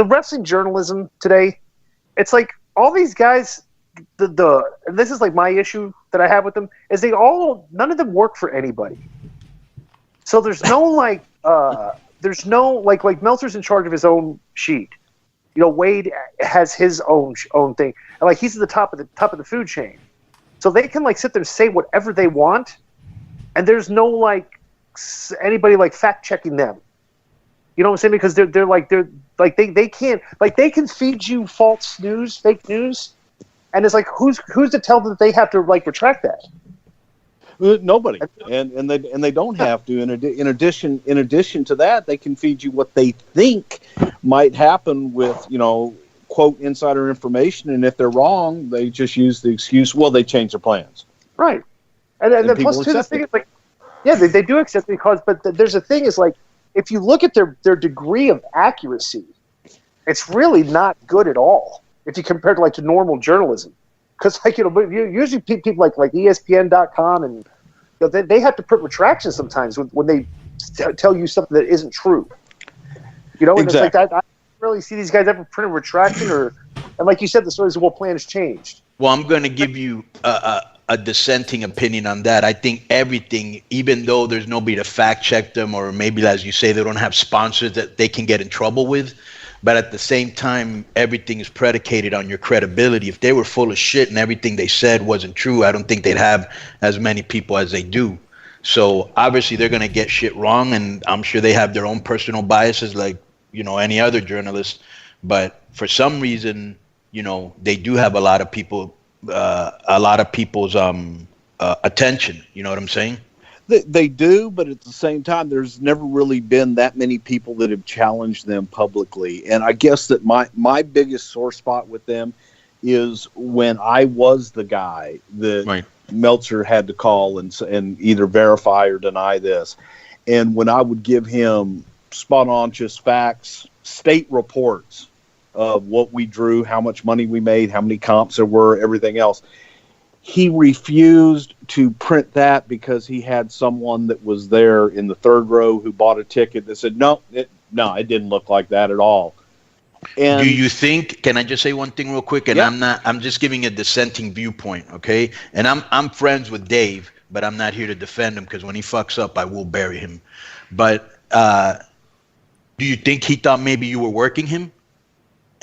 the wrestling journalism today, it's like all these guys, and this is like my issue that I have with them, is none of them work for anybody. So there's no like Meltzer's in charge of his own sheet. Wade has his own thing, and like he's at the top of the food chain. So they can like sit there and say whatever they want, and there's no like anybody like fact checking them. You know what I'm saying? Because they can't, like, they can feed you false news, fake news, and it's like who's to tell them that they have to like retract that? Nobody, and they don't have to. In addition to that, they can feed you what they think might happen with quote insider information, and if they're wrong, they just use the excuse, well, they change their plans. Right, and then plus too, the thing is like, yeah, they do accept it but there's a thing is like, if you look at their degree of accuracy, it's really not good at all if you compare it to normal journalism. Because usually people like ESPN.com and they have to put retractions sometimes when they tell you something that isn't true. And exactly. It's like that. I don't really see these guys ever print a retraction and like you said, the stories of what plans changed. Well, I'm going to give you a dissenting opinion on that. I think everything, even though there's nobody to fact check them, or maybe as you say, they don't have sponsors that they can get in trouble with, but at the same time, everything is predicated on your credibility. If they were full of shit and everything they said wasn't true, I don't think they'd have as many people as they do. So obviously they're going to get shit wrong, and I'm sure they have their own personal biases like, any other journalist. But for some reason, they do have a lot of people's attention. You know what I'm saying? They do, but at the same time, there's never really been that many people that have challenged them publicly. And I guess that my biggest sore spot with them is when I was the guy that right. Meltzer had to call and either verify or deny this. And when I would give him spot on just facts, state reports of what we drew, how much money we made, how many comps there were, everything else, he refused to print that because he had someone that was there in the third row who bought a ticket that said, no, it didn't look like that at all. And do you think, can I just say one thing real quick? And yeah. I'm just giving a dissenting viewpoint, okay? And I'm friends with Dave, but I'm not here to defend him because when he fucks up, I will bury him. But do you think he thought maybe you were working him?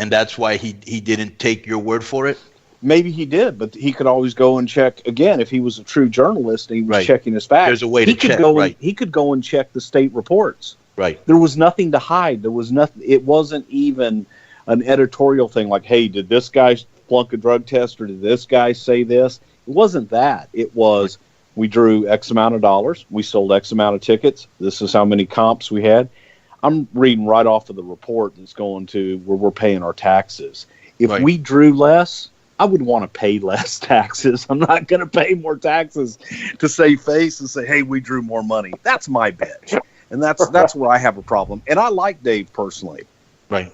And that's why he didn't take your word for it? Maybe he did, but he could always go and check again if he was a true journalist and he was right. checking his facts. There's a way to check. He could go and check the state reports. Right. There was nothing to hide. There was nothing. It wasn't even an editorial thing like, "Hey, did this guy flunk a drug test or did this guy say this?" It wasn't that. It was we drew X amount of dollars, we sold X amount of tickets. This is how many comps we had. I'm reading right off of the report that's going to where we're paying our taxes. If right. we drew less, I would want to pay less taxes. I'm not going to pay more taxes to save face and say, hey, we drew more money. That's my bitch. And that's where I have a problem. And I like Dave personally. Right.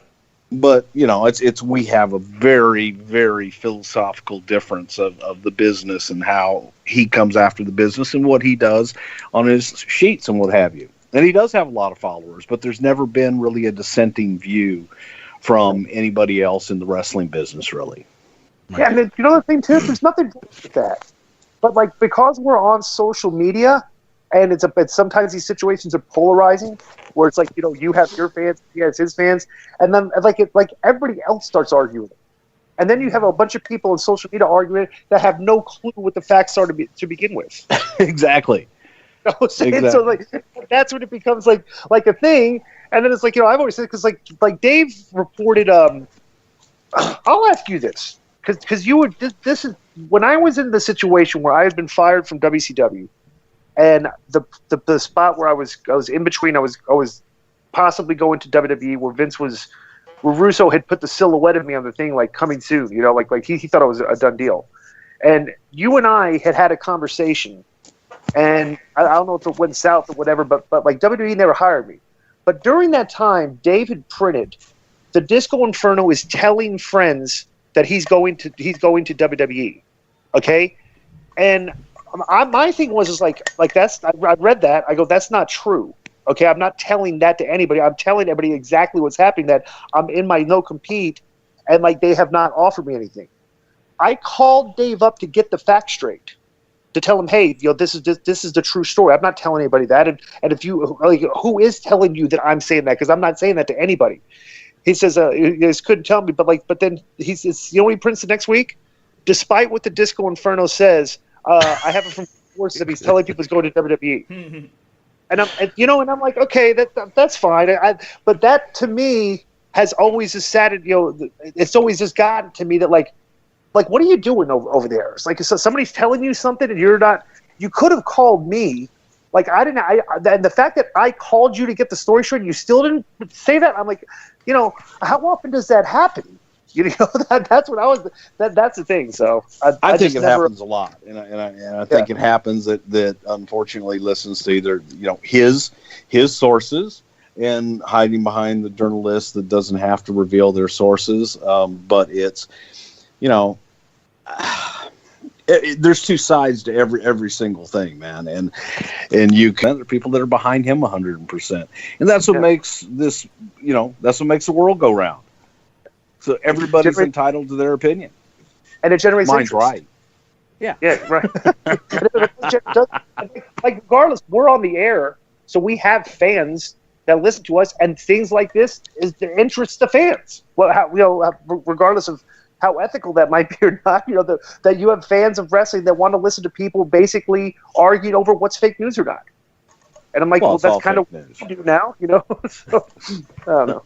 But, it's we have a very, very philosophical difference of the business and how he comes after the business and what he does on his sheets and what have you. And he does have a lot of followers, but there's never been really a dissenting view from anybody else in the wrestling business, really. Yeah, and then, the thing, too, there's nothing wrong with that. But, because we're on social media, and sometimes these situations are polarizing, where it's you have your fans, he has his fans, and then, everybody else starts arguing. And then you have a bunch of people on social media arguing that have no clue what the facts are to begin with. Exactly. Exactly. So, that's when it becomes, like a thing, and then it's I've always said, because, Dave reported, I'll ask you this. Because you were this is when I was in the situation where I had been fired from WCW, and the spot where I was in between, I was possibly going to WWE, where Russo had put the silhouette of me on the thing coming soon, he thought it was a done deal, and you and I had a conversation, and I don't know if it went south or whatever, but WWE never hired me, but during that time, Dave had printed the Disco Inferno is telling friends that he's going to WWE, okay, and my thing was that's I read that, I go, that's not true, Okay, I'm not telling that to anybody. I'm telling everybody exactly what's happening, that I'm in my no compete, and like they have not offered me anything. I called Dave up to get the facts straight, to tell him, hey, this is the true story. I'm not telling anybody that. And if you like, who is telling you that I'm saying that? Because I'm not saying that to anybody. He says, he just couldn't tell me, but then he says, what he prints the next week? Despite what the Disco Inferno says, I have it from sources that he's telling people he's going to WWE. And I'm like, okay, that's fine. But that to me has always just saddened, it's always just gotten to me that like, what are you doing over there? It's like, so somebody's telling you something and you're not. You could have called me. Like I didn't. And the fact that I called you to get the story straight, and you still didn't say that. I'm like, how often does that happen? That's what I was. That's the thing. So I think it happens a lot, and I think it happens that unfortunately listens to either his sources and hiding behind the journalist that doesn't have to reveal their sources, but it's there's two sides to every single thing, man, and you can other people that are behind him 100%, and that's what makes this that's what makes the world go round. So everybody's entitled to their opinion, and it generates mine's interest. right. Yeah, right. Like regardless, we're on the air, so we have fans that listen to us, and things like this is the interest of fans. Well, regardless of how ethical that might be or not, that you have fans of wrestling that want to listen to people basically arguing over what's fake news or not. And I'm like, well that's kind of what you do now, So, I don't know.